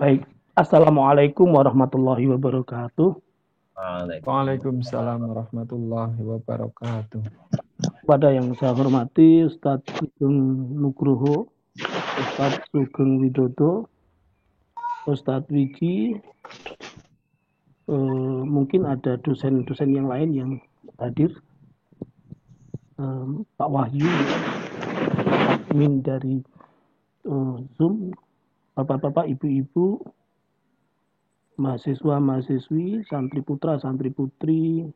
Baik, Assalamualaikum warahmatullahi wabarakatuh. Waalaikumsalam warahmatullahi wabarakatuh. Pada yang saya hormati Ustadz Sugeng Nugroho, Ustadz Sugeng Widodo, Ustadz Wiji, mungkin ada dosen-dosen yang lain yang hadir, Pak Wahyu, admin dari Zoom, Bapak-bapak, Ibu-ibu, mahasiswa-mahasiswi, santri putra, santri putri,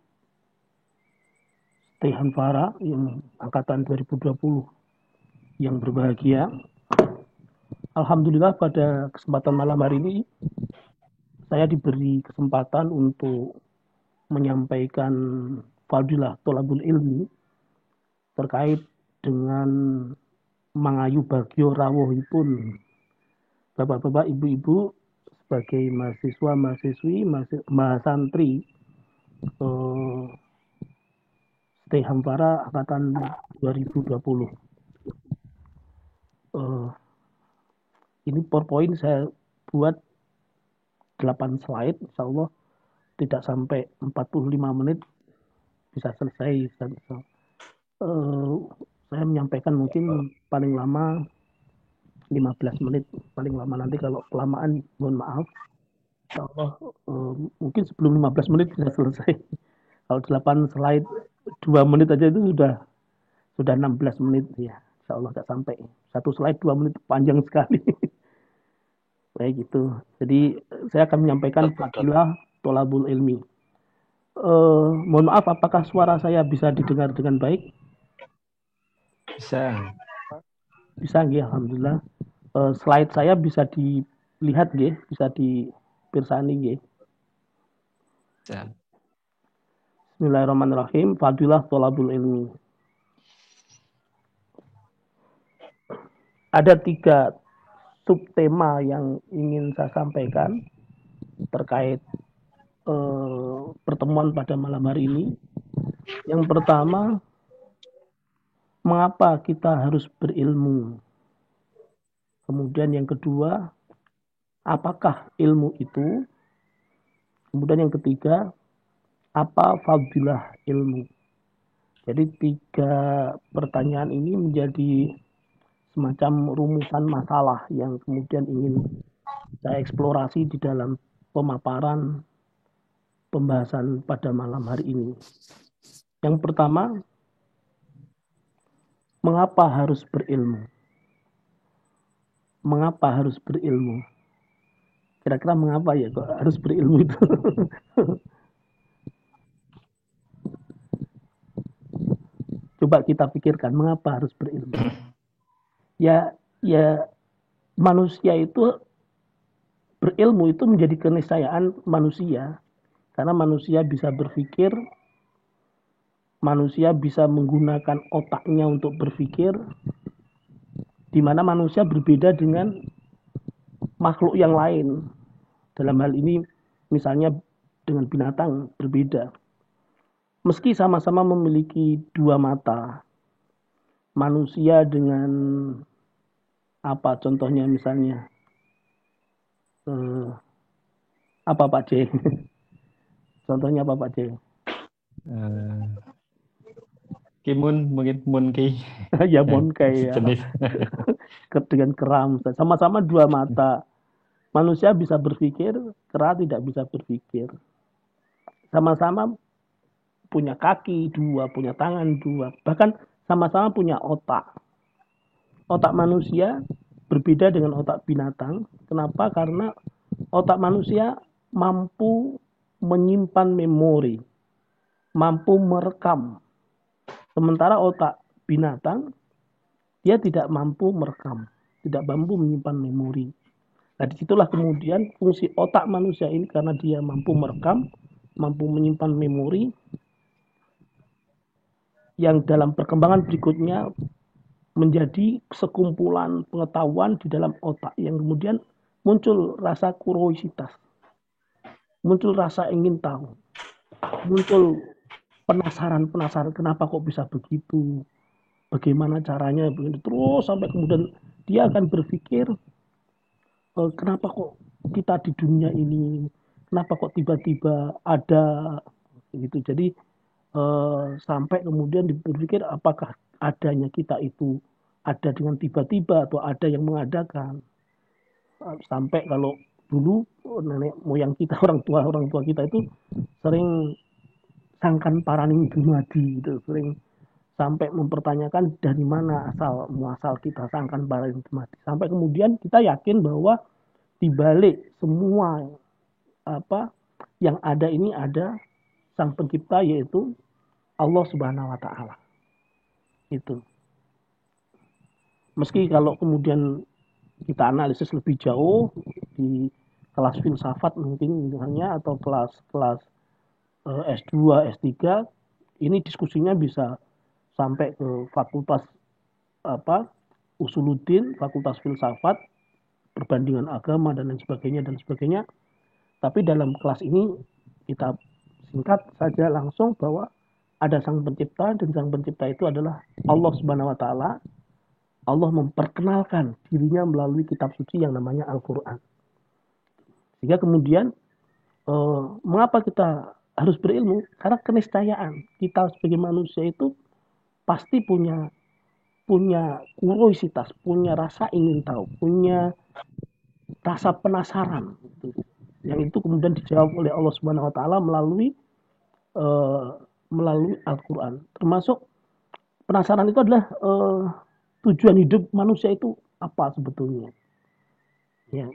Tehan Farah yang angkatan 2020 yang berbahagia. Alhamdulillah pada kesempatan malam hari ini saya diberi kesempatan untuk menyampaikan fadilah tolabul ilmi terkait dengan mangayu bagyo rawuhipun bapak-bapak, ibu-ibu sebagai mahasiswa, mahasiswi, mahasantri Stay Hampara angkatan 2020. Ini PowerPoint saya buat 8 slide, insya Allah tidak sampai 45 menit bisa selesai. Saya menyampaikan mungkin paling lama 15 menit, paling lama. Nanti kalau kelamaan mohon maaf. Insya Allah mungkin sebelum 15 menit bisa selesai. Kalau 8 slide 2 menit aja itu sudah 16 menit ya. Insya Allah nggak sampai. Satu slide 2 menit panjang sekali. Kayak gitu. Jadi saya akan menyampaikan fadilah tolabul ilmi. Mohon maaf, apakah suara saya bisa didengar dengan baik? Bisa. Bisa nggih, alhamdulillah. Slide saya bisa dilihat nggih, bisa dipirsani nggih. Bisa. Bismillahirrahmanirrahim. Fadilah tolabul ilmi. Ada 3 subtema yang ingin saya sampaikan terkait pertemuan pada malam hari ini. Yang pertama, mengapa kita harus berilmu? Kemudian yang kedua, apakah ilmu itu? Kemudian yang ketiga, apa fadilah ilmu? Jadi 3 pertanyaan ini menjadi semacam rumusan masalah yang kemudian ingin saya eksplorasi di dalam pemaparan pembahasan pada malam hari ini. Yang pertama, mengapa harus berilmu? Mengapa harus berilmu? Kira-kira mengapa ya kok harus berilmu itu? Coba kita pikirkan mengapa harus berilmu. Ya manusia itu berilmu itu menjadi keniscayaan manusia karena manusia bisa berpikir, manusia bisa menggunakan otaknya untuk berpikir, di mana manusia berbeda dengan makhluk yang lain. Dalam hal ini misalnya dengan binatang berbeda. Meski sama-sama memiliki 2 mata, manusia dengan apa contohnya misalnya apa Pak C? Contohnya apa Pak C? Kimun mungkin Munki. Ya Monkai ya. Sejenis. Dengan keram. Sama-sama 2 mata. Manusia bisa berpikir, kera tidak bisa berpikir. Sama-sama punya kaki 2, punya tangan 2, bahkan sama-sama punya otak. Otak manusia berbeda dengan otak binatang. Kenapa? Karena otak manusia mampu menyimpan memori, mampu merekam. Sementara otak binatang dia tidak mampu merekam, tidak mampu menyimpan memori. Nah, disitulah kemudian fungsi otak manusia ini karena dia mampu merekam, mampu menyimpan memori, yang dalam perkembangan berikutnya menjadi sekumpulan pengetahuan di dalam otak yang kemudian muncul rasa kuriositas, muncul rasa ingin tahu, muncul penasaran kenapa kok bisa begitu, bagaimana caranya begitu terus sampai kemudian dia akan berpikir kenapa kok kita di dunia ini? Kenapa kok tiba-tiba ada gitu? Jadi sampai kemudian dipikir apakah adanya kita itu ada dengan tiba-tiba atau ada yang mengadakan. Sampai kalau dulu nenek moyang kita, orang tua kita itu sering sangkan paraning dumadi gitu, sering sampai mempertanyakan dari mana asal muasal kita sangkan paraning dumadi. Sampai kemudian kita yakin bahwa di balik semua apa yang ada ini ada sang pencipta, yaitu Allah Subhanahu wa taala. Itu. Meski kalau kemudian kita analisis lebih jauh di kelas filsafat mungkin misalnya, atau kelas S2, S3, ini diskusinya bisa sampai ke fakultas Usuluddin, fakultas filsafat, perbandingan agama dan lain sebagainya. Tapi dalam kelas ini kita singkat saja langsung bahwa ada sang pencipta, dan sang pencipta itu adalah Allah Subhanahu wa taala. Allah memperkenalkan dirinya melalui kitab suci yang namanya Al-Quran. Sehingga kemudian mengapa kita harus berilmu? Karena keniscayaan kita sebagai manusia itu pasti punya kuriositas, punya rasa ingin tahu, punya rasa penasaran. Yang itu kemudian dijawab oleh Allah Subhanahu wa taala melalui Al-Quran. Termasuk penasaran itu adalah tujuan hidup manusia itu apa sebetulnya. Ya.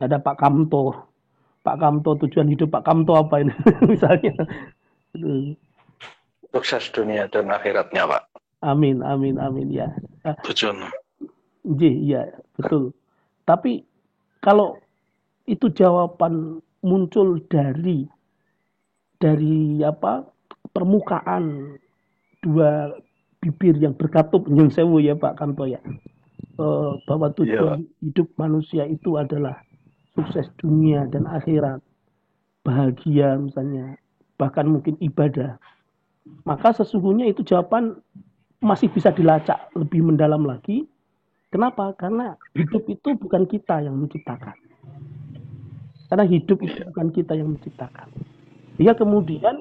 Ada Pak Kamto tujuan hidup Pak Kamto apa ini misalnya. Sukses dunia dan akhiratnya, Pak. Amin ya. Tujuan. Iya, betul. Tapi kalau itu jawaban muncul dari permukaan dua bibir yang berkatup nyun sewu ya Pak Kamto ya, bahwa tujuan hidup manusia itu adalah sukses dunia dan akhirat, bahagia misalnya, bahkan mungkin ibadah, maka sesungguhnya itu jawaban masih bisa dilacak lebih mendalam lagi. Kenapa? Karena hidup itu bukan kita yang menciptakan. Sehingga kemudian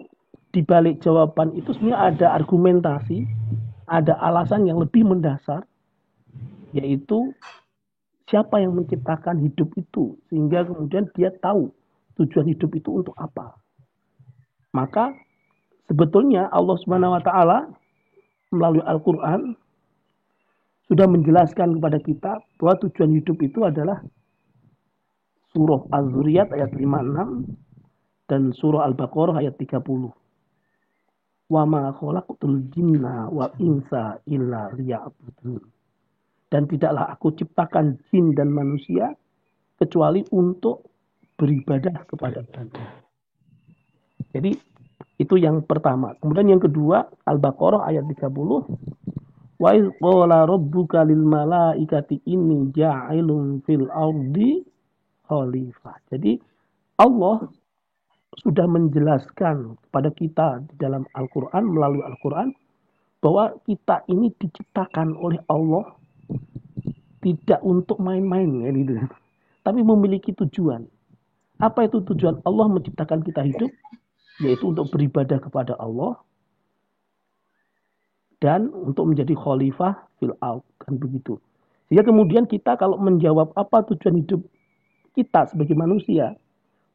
di balik jawaban itu sebenarnya ada argumentasi, ada alasan yang lebih mendasar, yaitu siapa yang menciptakan hidup itu, sehingga kemudian dia tahu tujuan hidup itu untuk apa. Maka sebetulnya Allah Subhanahu wa taala melalui Al-Quran sudah menjelaskan kepada kita bahwa tujuan hidup itu adalah surah Az-Zuriyat ayat 56 dan surah Al-Baqarah ayat 30. Wa ma khalaqtul jinna wal insa illa liya'budun. Dan tidaklah aku ciptakan jin dan manusia kecuali untuk beribadah kepada Anda. Jadi itu yang pertama. Kemudian yang kedua, Al-Baqarah ayat 30. Wa iz qala rabbuka lil malaikati inni ja'ilun fil ardi khalifah. Jadi Allah sudah menjelaskan kepada kita di dalam Al-Quran, melalui Al-Quran, bahwa kita ini diciptakan oleh Allah tidak untuk main-main, ya, gitu. Tapi memiliki tujuan. Apa itu tujuan Allah menciptakan kita hidup? Yaitu untuk beribadah kepada Allah dan untuk menjadi khalifah fil ardh, kan begitu. Sehingga kemudian kita kalau menjawab apa tujuan hidup kita sebagai manusia,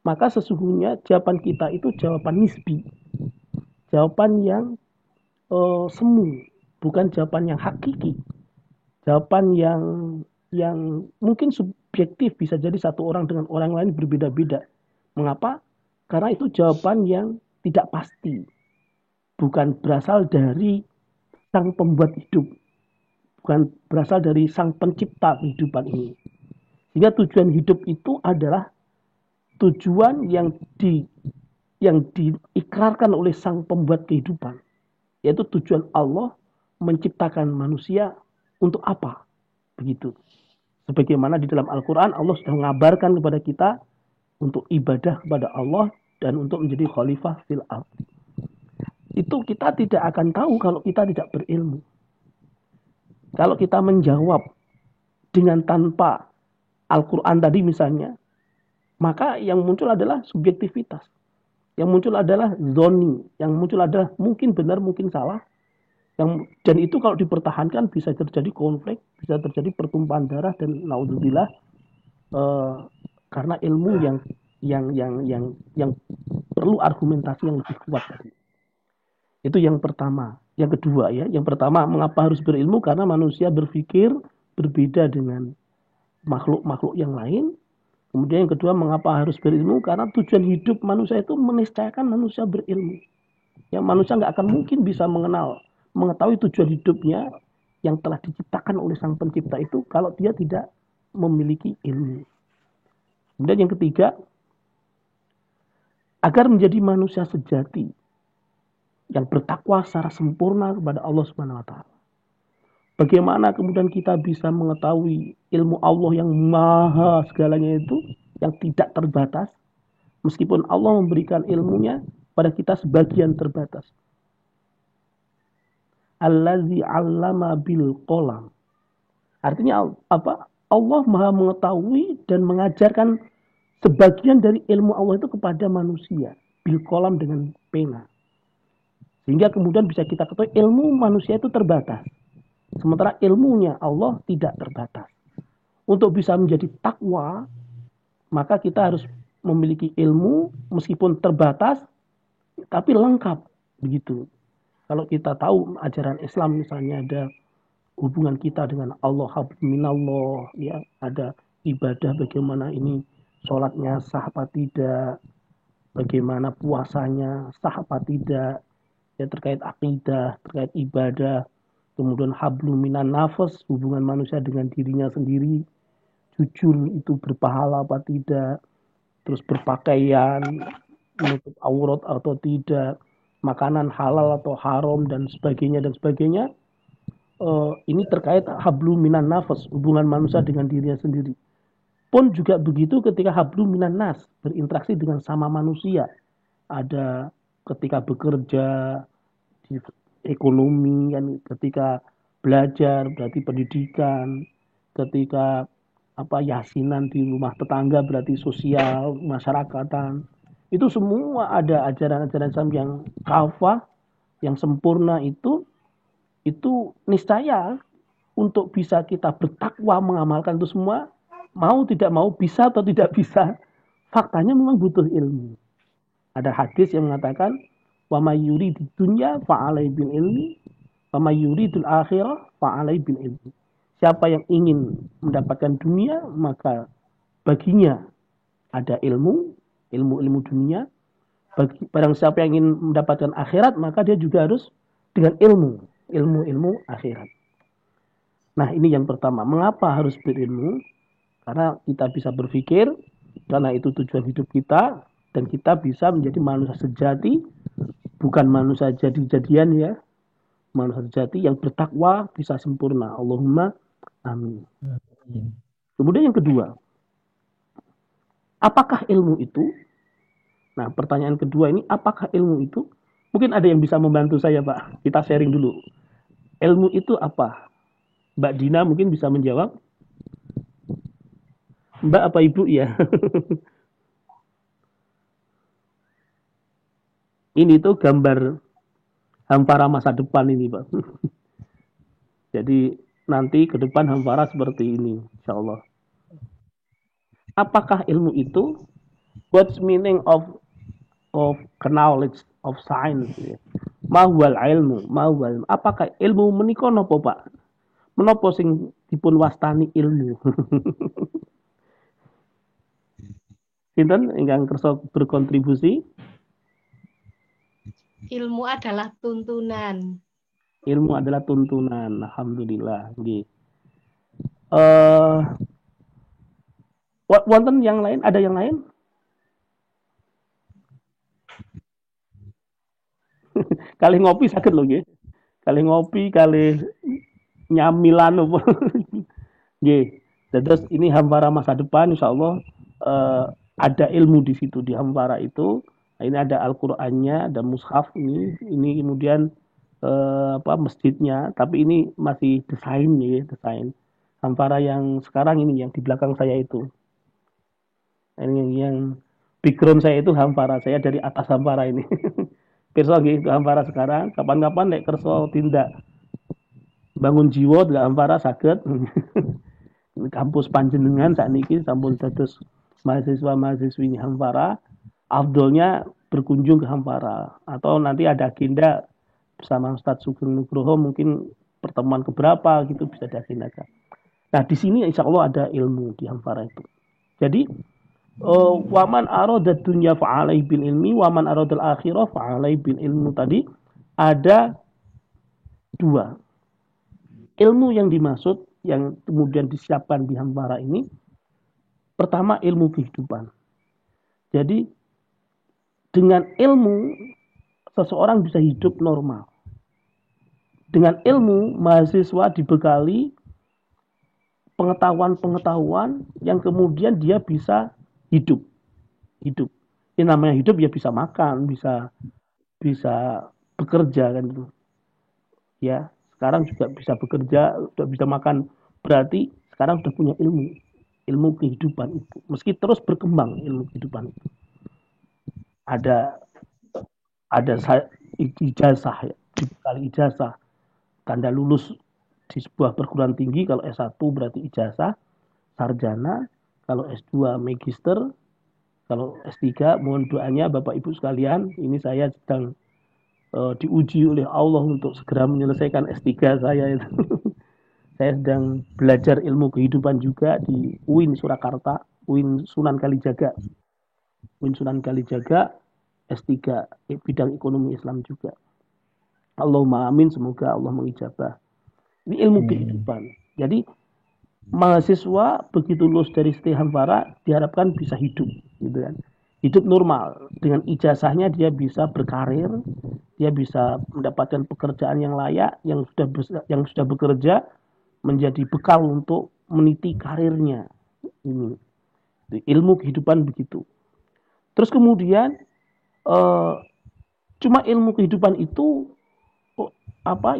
maka sesungguhnya jawaban kita itu jawaban nisbi, jawaban yang semu, bukan jawaban yang hakiki, jawaban yang mungkin subjektif, bisa jadi satu orang dengan orang lain berbeda-beda. Mengapa? Karena itu jawaban yang tidak pasti, bukan berasal dari sang pembuat hidup, bukan berasal dari sang pencipta kehidupan ini. Sehingga tujuan hidup itu adalah tujuan yang diikrarkan oleh sang pembuat kehidupan, yaitu tujuan Allah menciptakan manusia untuk apa, begitu. Sebagaimana di dalam Al-Quran Allah sudah mengabarkan kepada kita untuk ibadah kepada Allah dan untuk menjadi khalifah fil ardh. Itu kita tidak akan tahu kalau kita tidak berilmu. Kalau kita menjawab dengan tanpa Al-Quran tadi misalnya, maka yang muncul adalah subjektivitas. Yang muncul adalah zoni, yang muncul adalah mungkin benar, mungkin salah. Dan itu kalau dipertahankan bisa terjadi konflik, bisa terjadi pertumpahan darah dan naudzubillah karena ilmu yang perlu argumentasi yang lebih kuat tadi. Itu yang pertama. Yang kedua ya, yang pertama mengapa harus berilmu? Karena manusia berpikir berbeda dengan makhluk-makhluk yang lain. Kemudian yang kedua, mengapa harus berilmu? Karena tujuan hidup manusia itu meniscayakan manusia berilmu. Ya, manusia nggak akan mungkin bisa mengetahui tujuan hidupnya yang telah diciptakan oleh Sang Pencipta itu kalau dia tidak memiliki ilmu. Kemudian yang ketiga, agar menjadi manusia sejati yang bertakwa secara sempurna kepada Allah Subhanahu wa taala. Bagaimana kemudian kita bisa mengetahui ilmu Allah yang maha segalanya itu, yang tidak terbatas, meskipun Allah memberikan ilmunya pada kita sebagian terbatas. Allazi 'allama bil qalam. Artinya apa? Allah maha mengetahui dan mengajarkan sebagian dari ilmu Allah itu kepada manusia. Bil qalam dengan pena. Sehingga kemudian bisa kita ketahui ilmu manusia itu terbatas. Sementara ilmunya Allah tidak terbatas. Untuk bisa menjadi takwa, maka kita harus memiliki ilmu meskipun terbatas, tapi lengkap. Begitu. Kalau kita tahu ajaran Islam misalnya ada hubungan kita dengan Allah, minallah, ya, ada ibadah bagaimana ini sholatnya sah apa tidak, bagaimana puasanya sah apa tidak, ya terkait akidah, terkait ibadah. Kemudian hablum minan nafas, hubungan manusia dengan dirinya sendiri, jujur itu berpahala apa tidak, terus berpakaian, menutup aurat atau tidak, makanan halal atau haram dan sebagainya dan sebagainya. Ini terkait hablum minan nafas, hubungan manusia dengan dirinya sendiri. Pun juga begitu ketika hablum minan nas, berinteraksi dengan sama manusia. Ada ketika bekerja, di ekonomi, kan, ketika belajar berarti pendidikan, ketika yasinan di rumah tetangga berarti sosial masyarakatan. Itu semua ada ajaran-ajaran Islam yang kafah, yang sempurna itu niscaya untuk bisa kita bertakwa mengamalkan itu semua, mau tidak mau, bisa atau tidak bisa, faktanya memang butuh ilmu. Ada hadis yang mengatakan wa may yuridid dunya fa'alai bil ilmi wa may yuridul akhirah fa'alai bil ilmi. Siapa yang ingin mendapatkan dunia, maka baginya ada ilmu dunia. Barang siapa yang ingin mendapatkan akhirat, maka dia juga harus dengan ilmu akhirat. Nah, ini yang pertama. Mengapa harus berilmu? Karena kita bisa berpikir, karena itu tujuan hidup kita, dan kita bisa menjadi manusia sejati, bukan manusia jadi-jadian ya, manusia sejati yang bertakwa bisa sempurna. Allahumma amin. Kemudian yang kedua, apakah ilmu itu? Nah, pertanyaan kedua ini, apakah ilmu itu? Mungkin ada yang bisa membantu saya, Pak. Kita sharing dulu. Ilmu itu apa? Mbak Dina mungkin bisa menjawab. Mbak apa Ibu ya? Ini tuh gambar hampara masa depan ini, Pak. Jadi nanti ke depan hampara seperti ini, insya Allah. Apakah ilmu itu? What's meaning of knowledge of science? Mahwal ilmu, Apakah ilmu menika napa, Pak? Menapa sing dipun wastani ilmu? Sinten ingkang kersa berkontribusi? Ilmu adalah tuntunan. Ilmu adalah tuntunan. Alhamdulillah. Nggih. Wonten yang lain? Ada yang lain? Kali ngopi sakit loh, nggih. Kali ngopi, kali nyamilan apa. Nggih. Terus ini hampara masa depan, insyaallah ada ilmu di situ di hampara itu. Ini ada Al-Qur'annya, ada mushaf ini kemudian masjidnya, tapi ini masih desain ya, desain. Hampara yang sekarang ini yang di belakang saya itu. Yang background saya itu Hampara, saya dari atas Hampara ini. Pirsa nggih Hampara sekarang, kapan-kapan nek kersa tindak bangun jiwa di Hampara saged. Kampus panjenengan sakniki sampun dados mahasiswa-mahasiswi Hampara, afdolnya berkunjung ke Hampara atau nanti ada agenda bersama Ustadz Sugeng Nugroho mungkin pertemuan keberapa gitu bisa diagendakan. Nah di sini insya Allah ada ilmu di Hampara itu. Jadi waman aradad dunya fa'alai bil ilmi waman aradal akhirah fa'alai bil ilmu tadi ada dua ilmu yang dimaksud yang kemudian disiapkan di Hampara ini. Pertama ilmu kehidupan. Jadi dengan ilmu seseorang bisa hidup normal. Dengan ilmu mahasiswa dibekali pengetahuan-pengetahuan yang kemudian dia bisa hidup. Ini namanya hidup ya bisa makan, bisa bekerja kan itu. Ya, sekarang juga bisa bekerja, sudah bisa makan. Berarti sekarang sudah punya ilmu kehidupan itu. Meski terus berkembang ilmu kehidupan itu. Ada ijazah ya, dibekali ijazah. Tanda lulus di sebuah perguruan tinggi, kalau S1 berarti ijazah, sarjana, kalau S2 magister, kalau S3 mohon doanya Bapak Ibu sekalian, ini saya sedang diuji oleh Allah untuk segera menyelesaikan S3 saya itu. Saya sedang belajar ilmu kehidupan juga di UIN Surakarta, UIN Sunan Kalijaga. UIN Sunan Kalijaga, S3 bidang ekonomi Islam juga. Allahumma amin, semoga Allah mengijabah. Ini ilmu kehidupan. Jadi mahasiswa begitu lulus dari ST Hampara diharapkan bisa hidup, gitu kan. Hidup normal. Dengan ijazahnya dia bisa berkarir, dia bisa mendapatkan pekerjaan yang layak, yang sudah bekerja menjadi bekal untuk meniti karirnya. Ini ilmu kehidupan begitu. Terus kemudian cuma ilmu kehidupan itu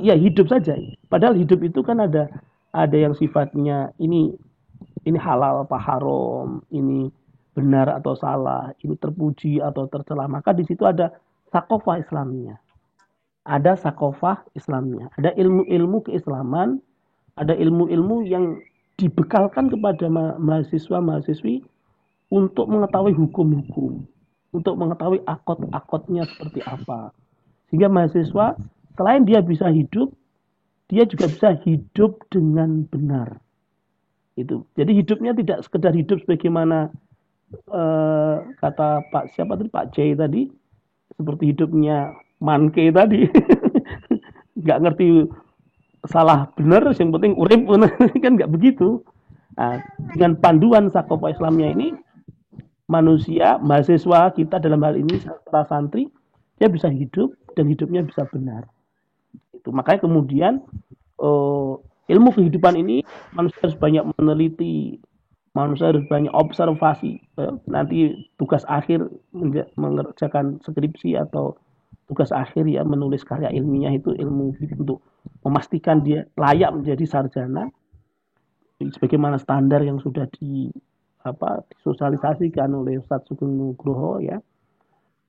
ya hidup saja. Padahal hidup itu kan ada yang sifatnya ini halal apa haram, ini benar atau salah, ini terpuji atau tercela. Maka di situ ada sakofah Islamnya. Ada sakofah Islamnya. Ada ilmu-ilmu keislaman, ada ilmu-ilmu yang dibekalkan kepada mahasiswa-mahasiswi untuk mengetahui hukum-hukum, untuk mengetahui akod-akodnya seperti apa. Sehingga mahasiswa selain dia bisa hidup, dia juga bisa hidup dengan benar. Itu. Jadi hidupnya tidak sekedar hidup sebagaimana kata Pak C tadi, seperti hidupnya Manke tadi. Nggak ngerti salah benar, yang penting urip kan nggak begitu. Nah, dengan panduan sakofah Islamnya ini, manusia, mahasiswa kita dalam hal ini para santri, dia bisa hidup dan hidupnya bisa benar. Itu makanya kemudian ilmu kehidupan ini manusia harus banyak meneliti, manusia harus banyak observasi. Nanti tugas akhir mengerjakan skripsi atau tugas akhir ya menulis karya ilmiah itu ilmu untuk memastikan dia layak menjadi sarjana sebagaimana standar yang sudah disosialisasikan oleh Ustadz Sugeng Nugroho ya.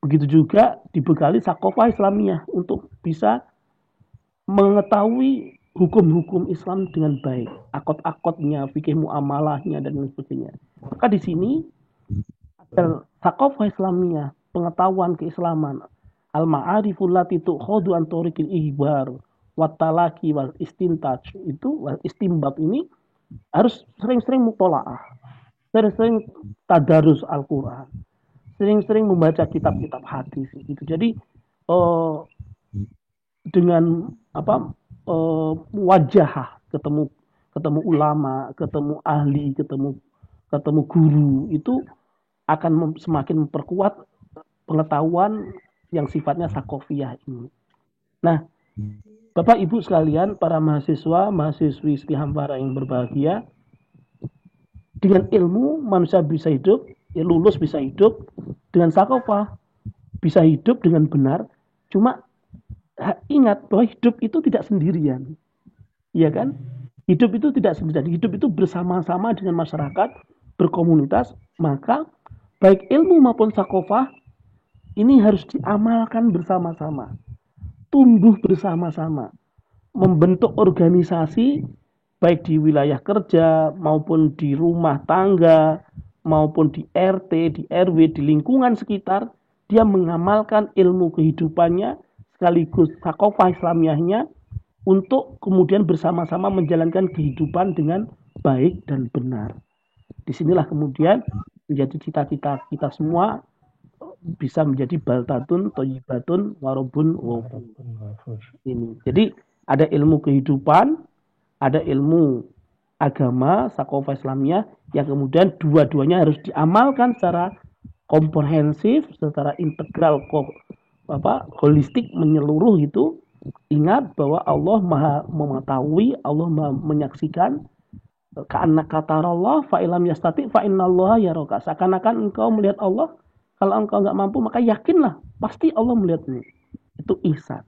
Begitu juga dibekali sakofah Islamiyah untuk bisa mengetahui hukum-hukum Islam dengan baik, akod-akodnya, fikih muamalahnya dan lain sebagainya. Maka di sini ada sakofah Islamiyah, pengetahuan keislaman, al-ma'ariful lati tu'khadu an tariqil ihbar wa talaqi wal istintaj. Itu wal istinbat ini harus sering-sering mutolaah, sering-sering tadarus Al-Qur'an, sering-sering membaca kitab-kitab hadis gitu. Jadi dengan wajah ketemu ulama, ketemu ahli, ketemu guru itu akan semakin memperkuat pengetahuan yang sifatnya sakofiyah ini. Nah, Bapak Ibu sekalian, para mahasiswa, mahasiswi ST Hampara yang berbahagia, dengan ilmu manusia bisa hidup, ya lulus bisa hidup, dengan sakofah bisa hidup dengan benar. Cuma ingat bahwa hidup itu tidak sendirian. Iya kan? Hidup itu tidak sendirian. Hidup itu bersama-sama dengan masyarakat, berkomunitas. Maka baik ilmu maupun sakofah ini harus diamalkan bersama-sama, tumbuh bersama-sama, membentuk organisasi baik di wilayah kerja maupun di rumah tangga maupun di RT, di RW, di lingkungan sekitar, dia mengamalkan ilmu kehidupannya sekaligus sakofah Islamiyahnya untuk kemudian bersama-sama menjalankan kehidupan dengan baik dan benar. Disinilah kemudian menjadi cita-cita kita semua bisa menjadi baltatun, toyibatun, warobun, wofun. Ini. Jadi ada ilmu kehidupan, ada ilmu agama, sakofah Islamiyah yang kemudian dua-duanya harus diamalkan secara komprehensif, secara integral, holistik, menyeluruh gitu. Ingat bahwa Allah Maha mengetahui, Allah Maha menyaksikan. Ka'annaka tarallah fa ilam yastati fa innallaha yaraka. Seakan-akan engkau melihat Allah, kalau engkau enggak mampu maka yakinlah pasti Allah melihatmu. Itu ihsan.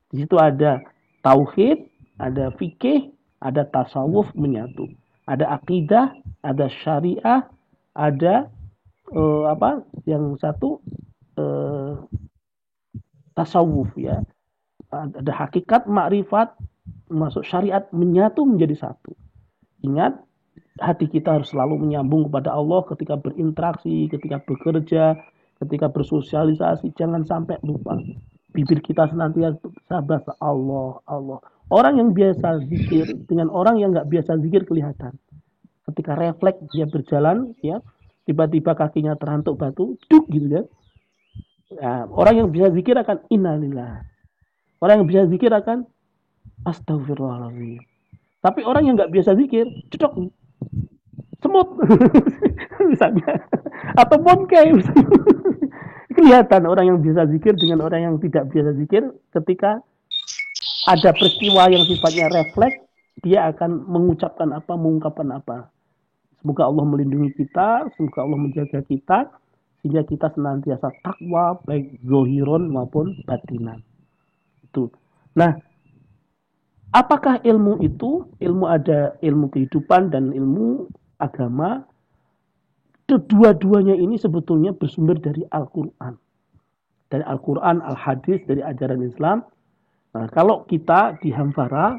Di situ ada tauhid, ada fikih, ada tasawuf menyatu. Ada akidah, ada syariah, ada yang satu tasawuf ya. Ada hakikat, makrifat, masuk syariat menyatu menjadi satu. Ingat, hati kita harus selalu menyambung kepada Allah ketika berinteraksi, ketika bekerja, ketika bersosialisasi. Jangan sampai lupa. Bibir kita senantiasa bahasa Allah, Allah. Orang yang biasa zikir dengan orang yang nggak biasa zikir kelihatan. Ketika refleks dia berjalan, ya tiba-tiba kakinya terantuk batu, duk gitu kan. Nah, orang yang bisa zikir akan innalillah. Orang yang bisa zikir akan astagfirullahaladzim. Tapi orang yang nggak biasa zikir, cocok semut misalnya, atau bongkai misalnya. Kelihatan orang yang biasa zikir dengan orang yang tidak biasa zikir ketika ada peristiwa yang sifatnya refleks, dia akan mengucapkan apa, mengungkapkan apa. Semoga Allah melindungi kita, semoga Allah menjaga kita, sehingga kita senantiasa takwa baik zohiron maupun batinan. Itu. Nah, apakah ilmu itu? Ilmu ada ilmu kehidupan dan ilmu agama. Kedua-duanya ini sebetulnya bersumber dari Al-Quran. Dari Al-Quran, Al-Hadis, dari ajaran Islam. Nah, kalau kita di Hamfara,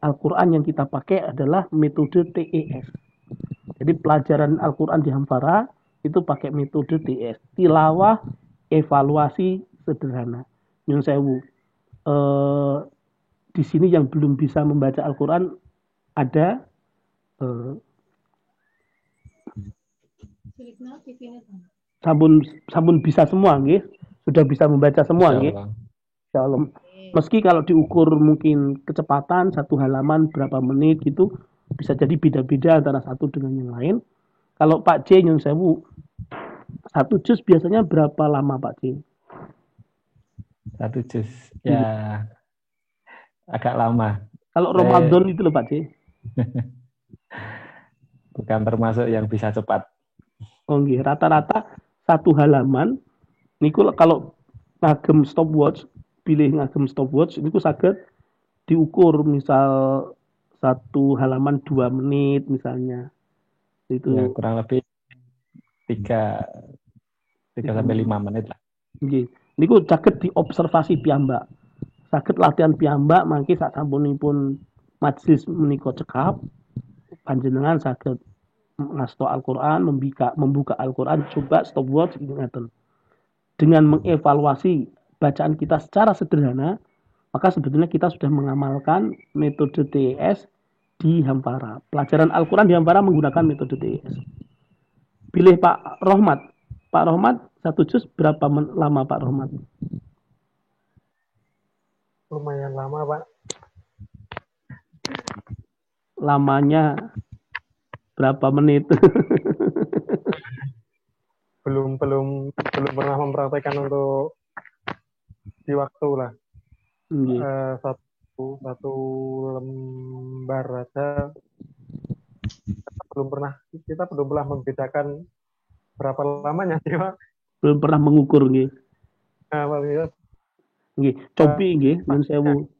Al-Quran yang kita pakai adalah metode TES. Jadi pelajaran Al-Quran di Hamfara itu pakai metode TES. Tilawah, evaluasi, sederhana. Nyun sewu. Di sini yang belum bisa membaca Al-Quran ada sabun bisa semua nggih. Sudah bisa membaca semua nggih. Insyaallah. Meski kalau diukur mungkin kecepatan satu halaman berapa menit gitu bisa jadi beda-beda antara satu dengan yang lain. Kalau Pak C nyun sewu satu juz biasanya berapa lama Pak C? Satu juz ya agak lama. Kalau Ramadan itu loh Pak C. Bukan termasuk yang bisa cepat. Oh nggih, rata-rata satu halaman niku kalau ngagem stopwatch, pilih ngagem stopwatch niku saged diukur misal satu halaman 2 menit misalnya. Itu ya, kurang lebih 3 sampai 5 menit lah. Nggih. Niku saged diobservasi piyambak. Saged latihan piyambak mangke sak sampunipun majelis menika cekap panjenengan saged ngasto Al-Qur'an, membuka Al-Qur'an, coba stopwatch ngaten. Dengan mengevaluasi bacaan kita secara sederhana, maka sebetulnya kita sudah mengamalkan metode TES di Hamfara. Pelajaran Al-Qur'an di Hamfara menggunakan metode TES. Pilih Pak Rohmat. Pak Rohmat, satu juz berapa lama Pak Rohmat? Lumayan lama Pak. Lamanya berapa menit? belum pernah mempraktekkan untuk di waktu lah. Satu lembar aja kita belum pernah membedakan berapa lamanya sih Pak. Belum pernah mengukur nggih. Nggih, cobi nggih nyun sewu.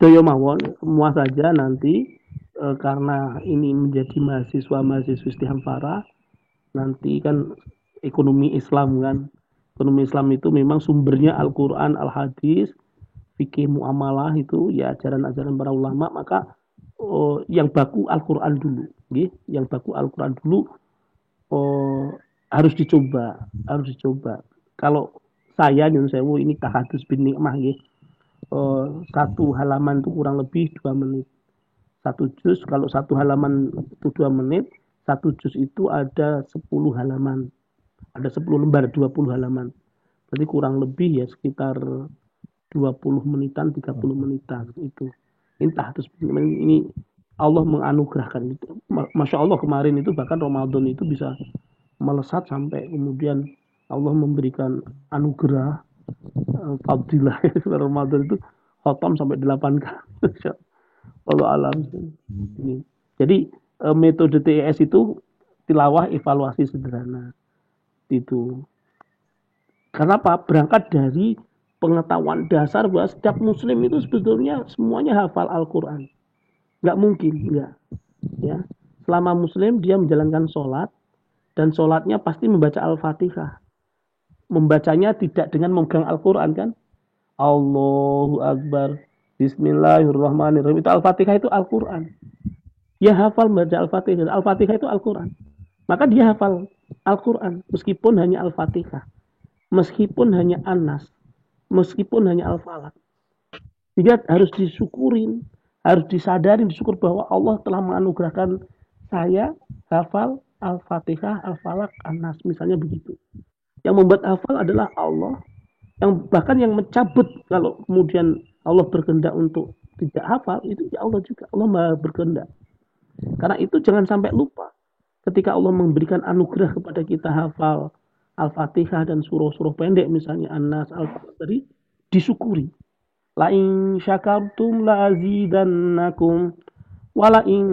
Sedaya mawon semua saja nanti karena ini menjadi mahasiswa di Hamfara, nanti kan ekonomi Islam kan. Ekonomi Islam itu memang sumbernya Al-Quran, Al-Hadis, fikih muamalah itu ya ajaran-ajaran para ulama. Maka yang baku Al-Quran dulu, nggih. Yang baku Al-Quran dulu harus dicoba. Kalau saya nyun sewu ini tahadus bin nikmah nggih. Satu halaman itu kurang lebih 2 menit. Satu juz, kalau satu halaman itu 2 menit, satu juz itu ada 10 halaman. Ada 10 lembar, 20 halaman. Berarti kurang lebih ya sekitar 20 menitan, 30 menitan itu. Ini Allah menganugerahkan itu. Masya Allah kemarin itu bahkan Ramadan itu bisa melesat sampai kemudian Allah memberikan anugerah fadilah Ramadan itu khotam sampai 8 kali. Allah alam. Ini. Jadi metode TES itu tilawah evaluasi sederhana. Itu. Kenapa? Berangkat dari pengetahuan dasar bahwa setiap muslim itu sebetulnya semuanya hafal Al-Quran. Nggak mungkin, nggak. Ya. Selama muslim dia menjalankan sholat, dan sholatnya pasti membaca Al-Fatihah. Membacanya tidak dengan memegang Al-Quran kan? Allahu Akbar. Bismillahirrahmanirrahim. Itu Al-Fatihah itu Al-Quran. Dia hafal membaca Al-Fatihah. Al-Fatihah itu Al-Quran. Maka dia hafal Al-Quran. Meskipun hanya Al-Fatihah. Meskipun hanya An-Nas. Meskipun hanya Al-Falaq. Jadi harus disyukurin. Harus disadarin, disyukur bahwa Allah telah menganugerahkan saya hafal Al-Fatihah, Al-Falaq, An-Nas. Misalnya begitu. Yang membuat hafal adalah Allah. Yang bahkan yang mencabut kalau kemudian Allah berkehendak untuk tidak hafal, itu ya Allah juga. Allah maha berkehendak. Karena itu jangan sampai lupa. Ketika Allah memberikan anugerah kepada kita hafal Al-Fatihah dan surah-surah pendek misalnya An-Nas, Al-Falaq tadi, disyukuri. La in syakartum la azidannakum wa la in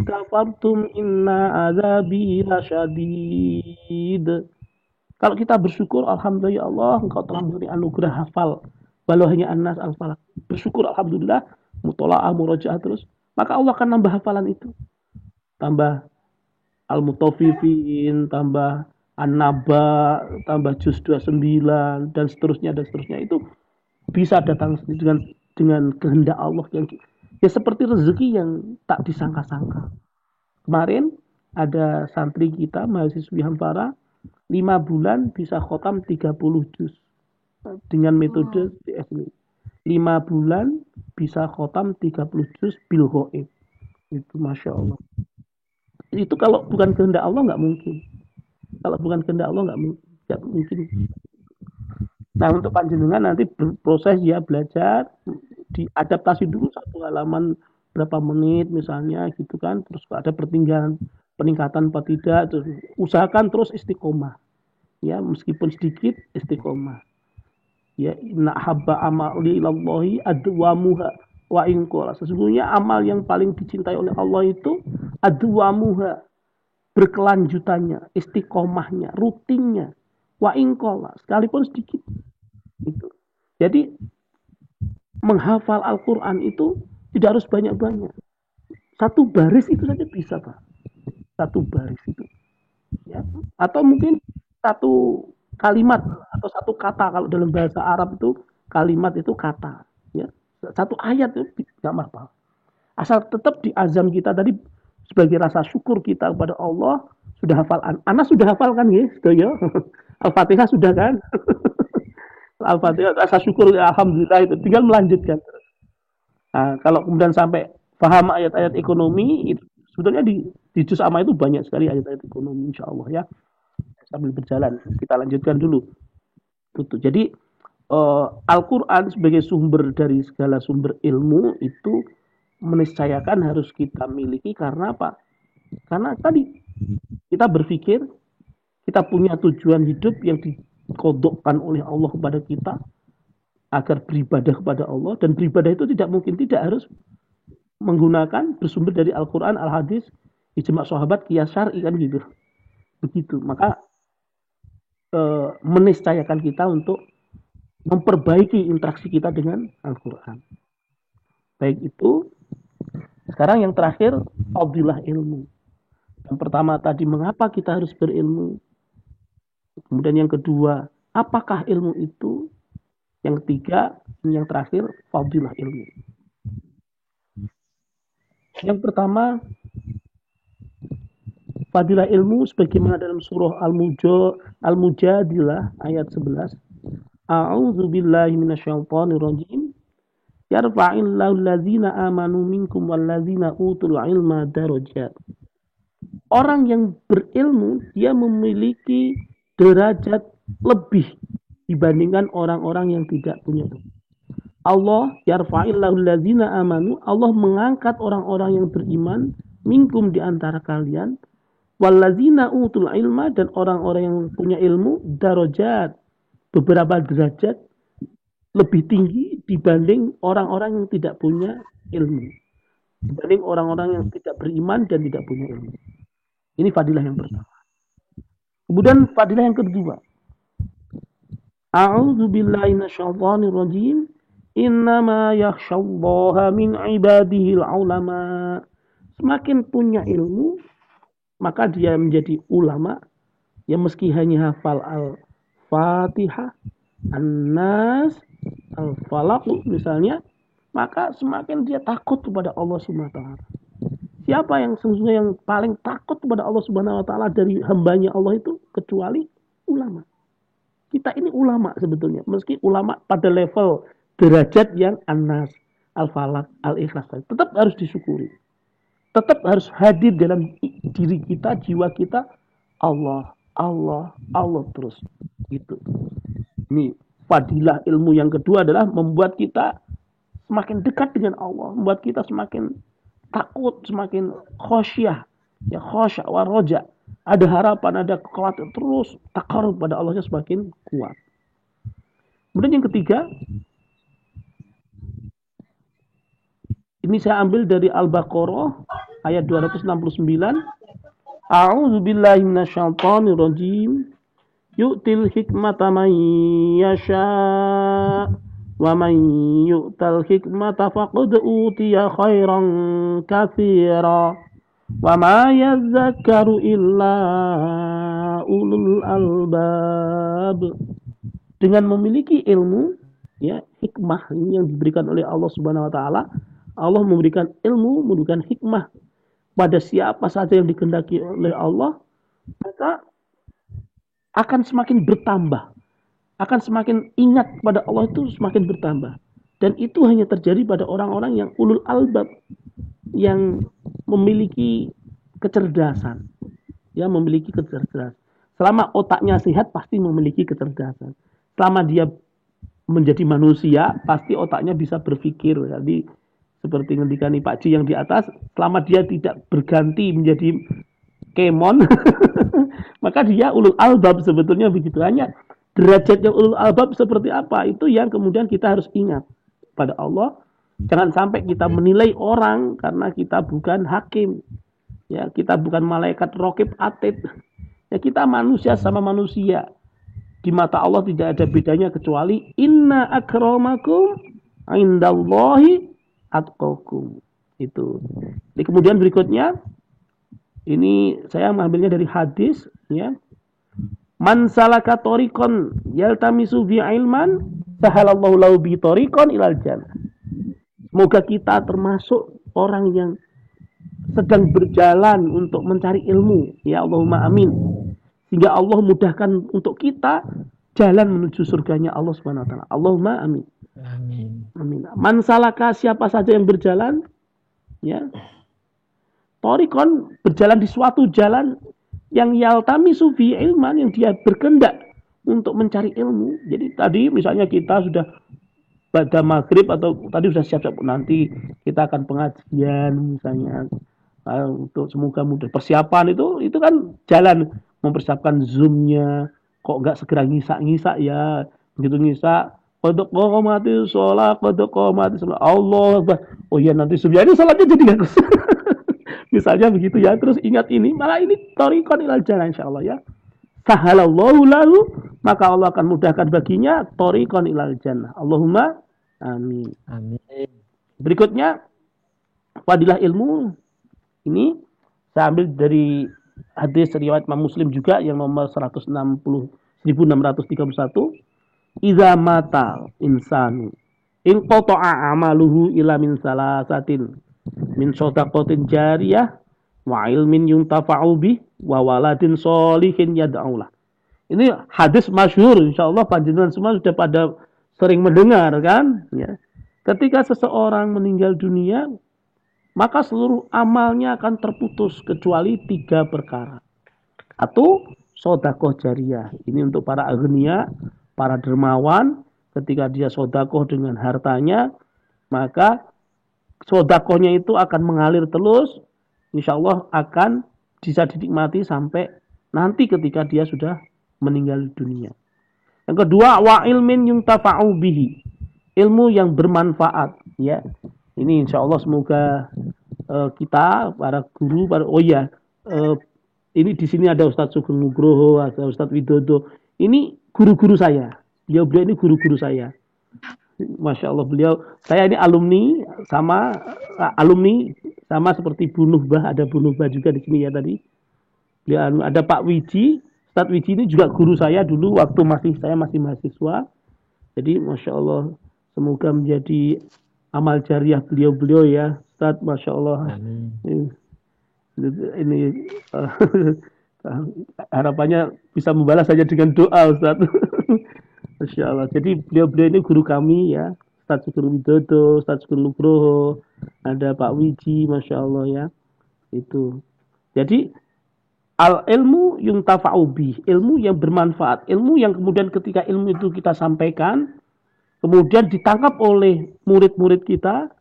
kafartum inna azabi lasyadid. Kalau kita bersyukur, alhamdulillah ya Allah, Engkau telah memberi anugerah hafal walau hanya An-Nas, Al-Falaq. Bersyukur alhamdulillah, mutola'ah, murajaah terus, maka Allah akan nambah hafalan itu. Tambah Al-Mutaffifin, tambah An-Naba, tambah Juz 29 dan seterusnya. Itu bisa datang dengan kehendak Allah yang ya seperti rezeki yang tak disangka-sangka. Kemarin ada santri kita mahasiswi Hampara 5 bulan bisa khotam 30 juz dengan metode TS ini. 5 bulan bisa khotam 30 juz bil ghaib. Itu Masya Allah. Itu kalau bukan kehendak Allah nggak mungkin. Kalau bukan kehendak Allah nggak mungkin. Nah untuk panjenengan nanti berproses ya belajar, diadaptasi dulu satu halaman berapa menit misalnya gitu kan, terus ada peningkatan apa tidak, terus usahakan terus istiqomah, ya meskipun sedikit istiqomah. Ya inna habba amali ilallahi adwamuha wa in qala. Sesungguhnya amal yang paling dicintai oleh Allah itu adwamuha, berkelanjutannya, istiqomahnya, rutinnya. Wa in qala, sekalipun sedikit. Itu. Jadi menghafal Al-Quran itu tidak harus banyak-banyak. Satu baris itu saja bisa, Pak. Satu baris itu. Ya. Atau mungkin satu kalimat atau satu kata, kalau dalam bahasa Arab itu kalimat itu kata. Ya. Satu ayat itu tidak apa-apa. Asal tetap di azam kita tadi sebagai rasa syukur kita kepada Allah, sudah hafal. Anas sudah hafal kan ya? Sudah. Al-Fatihah sudah kan? Al-Fatihah, rasa syukur alhamdulillah itu tinggal melanjutkan. Nah, kalau kemudian sampai paham ayat-ayat ekonomi itu sebetulnya di juz amma itu banyak sekali ayat-ayat ekonomi insyaallah ya. Sambil berjalan kita lanjutkan dulu. Itu. Jadi Al-Qur'an sebagai sumber dari segala sumber ilmu itu meniscayakan harus kita miliki karena apa? Karena tadi kita berpikir kita punya tujuan hidup yang dikodokkan oleh Allah kepada kita agar beribadah kepada Allah, dan beribadah itu tidak mungkin tidak harus menggunakan bersumber dari Al-Quran, Al-Hadis, ijma' sahabat, qiyas syar'i kan gitu. Begitu. Maka meniscayakan kita untuk memperbaiki interaksi kita dengan Al-Quran. Baik itu. Sekarang yang terakhir, fadilah ilmu. Yang pertama tadi, mengapa kita harus berilmu? Kemudian yang kedua, apakah ilmu itu? Yang ketiga, yang terakhir, fadilah ilmu. Yang pertama, fadilah ilmu sebagaimana dalam surah Al-Mujadilah ayat 11. A'udzu billahi minasyaitonir rajim. Yarfa'illahu allazina amanu minkum wallazina utul ilma darajat. Orang yang berilmu dia memiliki derajat lebih dibandingkan orang-orang yang tidak punya ilmu. Allah yarfa'illahu allazina amanu, Allah mengangkat orang-orang yang beriman minkum di antara kalian, wallazina utul ilma, dan orang-orang yang punya ilmu darajat, beberapa derajat lebih tinggi dibanding orang-orang yang tidak punya ilmu, dibanding orang-orang yang tidak beriman dan tidak punya ilmu. Ini fadilah yang pertama. Kemudian fadilah yang kedua, a'udzu billahi minasyaitonir rajim. Innama yakhsyallaha min ibadihil ulama. Semakin punya ilmu, maka dia menjadi ulama. Ya meski hanya hafal Al-Fatihah, An-Nas, Al-Falaq misalnya, maka semakin dia takut kepada Allah Subhanahu wa taala. Siapa yang sesungguhnya yang paling takut kepada Allah Subhanahu wa taala dari hambanya Allah itu kecuali ulama. Kita ini ulama sebetulnya, meski ulama pada level derajat yang An-Nas, Al-Falaq, Al-Ikhlas, tetap harus disyukuri. Tetap harus hadir dalam diri kita, jiwa kita, Allah, Allah, Allah terus. Gitu. Ini fadilah ilmu yang kedua adalah membuat kita semakin dekat dengan Allah, membuat kita semakin takut, semakin khosyah, ya khosyah wa roja. Ada harapan, ada kekhawatiran, terus takarub pada Allahnya semakin kuat. Kemudian yang ketiga, ini saya ambil dari Al-Baqarah ayat 269. A'udzu billahi minasyaitonir rajim. Yu'til hikmata man yasha' wa man yu'tal hikmata faqad utiya khairan katsira wa ma yadhakkaru illa ulul albab. Dengan memiliki ilmu, ya, hikmah ini yang diberikan oleh Allah Subhanahu wa taala. Allah memberikan ilmu, memberikan hikmah pada siapa saja yang dikehendaki oleh Allah, maka akan semakin bertambah, akan semakin ingat pada Allah itu semakin bertambah. Dan itu hanya terjadi pada orang-orang yang ulul albab, yang memiliki kecerdasan, ya, memiliki kecerdasan. Selama otaknya sehat pasti memiliki kecerdasan. Selama dia menjadi manusia pasti otaknya bisa berpikir. Jadi seperti ngendikan Pak Ji yang di atas, selama dia tidak berganti menjadi kemon, maka dia ulul albab sebetulnya begitu. Hanya derajatnya ulul albab seperti apa, itu yang kemudian kita harus ingat pada Allah. Jangan sampai kita menilai orang karena kita bukan hakim. Ya, kita bukan malaikat raqib atid. Ya, kita manusia sama manusia. Di mata Allah tidak ada bedanya kecuali inna akramakum indallahi atqakum. Itu. Jadi kemudian berikutnya, ini saya mengambilnya dari hadis, ya. Man salaka tariqan yaltamisu fi ilman sahalallahu lahu bi tariqan ilal jannah. Semoga kita termasuk orang yang sedang berjalan untuk mencari ilmu, ya Allahumma amin. Sehingga Allah mudahkan untuk kita jalan menuju surganya Allah Subhanahu wa taala. Allahumma amin. Amin. Amin. Man salaka, siapa saja yang berjalan, ya. Tariqan, berjalan di suatu jalan yang yaltamisu fi ilman, yang dia berkehendak untuk mencari ilmu. Jadi tadi misalnya kita sudah pada maghrib atau tadi sudah siap-siap, nanti kita akan pengajian misalnya, untuk semoga mudah persiapan itu kan jalan mempersiapkan zoomnya, kok nggak segera ngisak ya, begitu ngisak qad qamati shalah qad qamati shalah Allah Akbar, oh iya nanti zoomnya ini salatnya jadi nggak misalnya begitu ya. Terus ingat ini, malah ini tariqan ilal jannah insyaallah, ya. Sahalallahu lahu, maka Allah akan mudahkan baginya tariqan ilal jannah. Allahumma amin. Amin. Berikutnya fadilah ilmu ini saya ambil dari hadis riwayat Imam Muslim juga yang nomor 169 1631, idza matal insanu in qata'a amaluhu ila min salasatin min shadaqatin jariyah wa ilmin yuntafa'u bih wa waladin sholihin yad'ulah. Ini hadis masyhur, insyaallah panjenengan semua sudah pada sering mendengar kan, ya. Ketika seseorang meninggal dunia, maka seluruh amalnya akan terputus kecuali 3 perkara. Atau sedekah jariyah. Ini untuk para agnia, para dermawan, ketika dia sedekah dengan hartanya, maka sedekahnya itu akan mengalir terus, insyaallah akan bisa dinikmati sampai nanti ketika dia sudah meninggal dunia. Yang kedua, wa ilmin yuntafa'u bihi. Ilmu yang bermanfaat, ya. Ini insyaallah semoga kita para guru, ini di sini ada Ustadz Sugeng Nugroho, ada Ustadz Widodo. Ini guru-guru saya. Beliau ini guru-guru saya. Masya Allah, saya ini alumni sama seperti Bu Nuhbah, ada Bu Nuhbah juga di sini ya tadi. Beliau ada Pak Wiji, Ustadz Wiji ini juga guru saya dulu waktu saya masih mahasiswa. Jadi Masya Allah, semoga menjadi amal jariah beliau ya, Ustadz, Masya Allah. Ini harapannya bisa membalas saja dengan doa, Ustadz. Masya Allah. Jadi beliau ini guru kami ya, Ustadz Sugeng Widodo, Ustadz Sugeng Nugroho, ada Pak Wiji, Masya Allah ya. Itu. Jadi al ilmu yuntafa'u bih, ilmu yang bermanfaat, ilmu yang kemudian ketika ilmu itu kita sampaikan, kemudian ditangkap oleh murid-murid kita,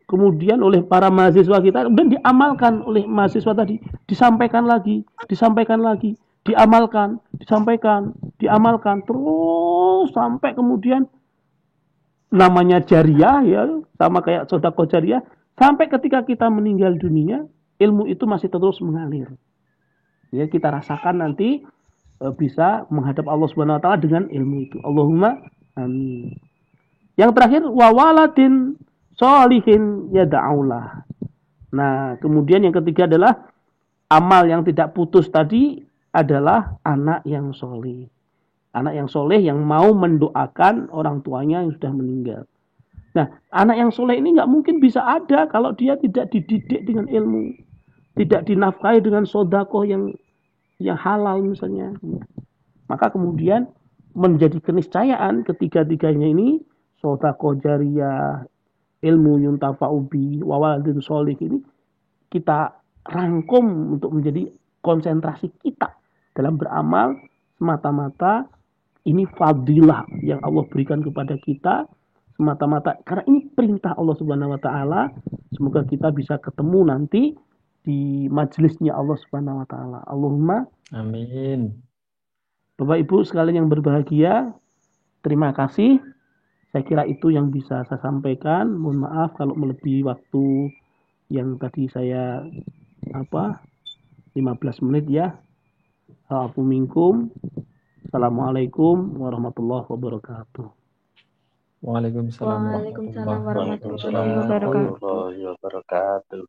kemudian oleh para mahasiswa kita, kemudian diamalkan oleh mahasiswa tadi, disampaikan lagi, diamalkan, diamalkan, terus sampai kemudian namanya jariyah ya, sama kayak sedekah jariyah, sampai ketika kita meninggal dunia, ilmu itu masih terus mengalir. Ya, kita rasakan nanti bisa menghadap Allah Subhanahu wa taala dengan ilmu itu. Allahumma amin. Yang terakhir, wa waladin sholihin yad'ulah. Nah, kemudian yang ketiga adalah amal yang tidak putus tadi adalah anak yang soleh. Anak yang soleh yang mau mendoakan orang tuanya yang sudah meninggal. Nah, anak yang soleh ini nggak mungkin bisa ada kalau dia tidak dididik dengan ilmu, tidak dinafkahi dengan sedekah yang halal misalnya. Maka kemudian menjadi keniscayaan ketiga-tiganya ini, sedekah jariyah, ilmu yuntafa'u bi, wa waladin sholih, ini kita rangkum untuk menjadi konsentrasi kita dalam beramal semata-mata ini fadilah yang Allah berikan kepada kita semata-mata karena ini perintah Allah Subhanahu wa taala. Semoga kita bisa ketemu nanti di majelisnya Allah Subhanahu wa taala. Allahumma amin. Bapak Ibu sekalian yang berbahagia, terima kasih. Saya kira itu yang bisa saya sampaikan. Mohon maaf kalau melebihi waktu yang tadi saya 15 menit ya. Afu minkum. Assalamualaikum warahmatullahi wabarakatuh. Waalaikumsalam Waalaikumsalam warahmatullahi wabarakatuh. Warahmatullahi wabarakatuh.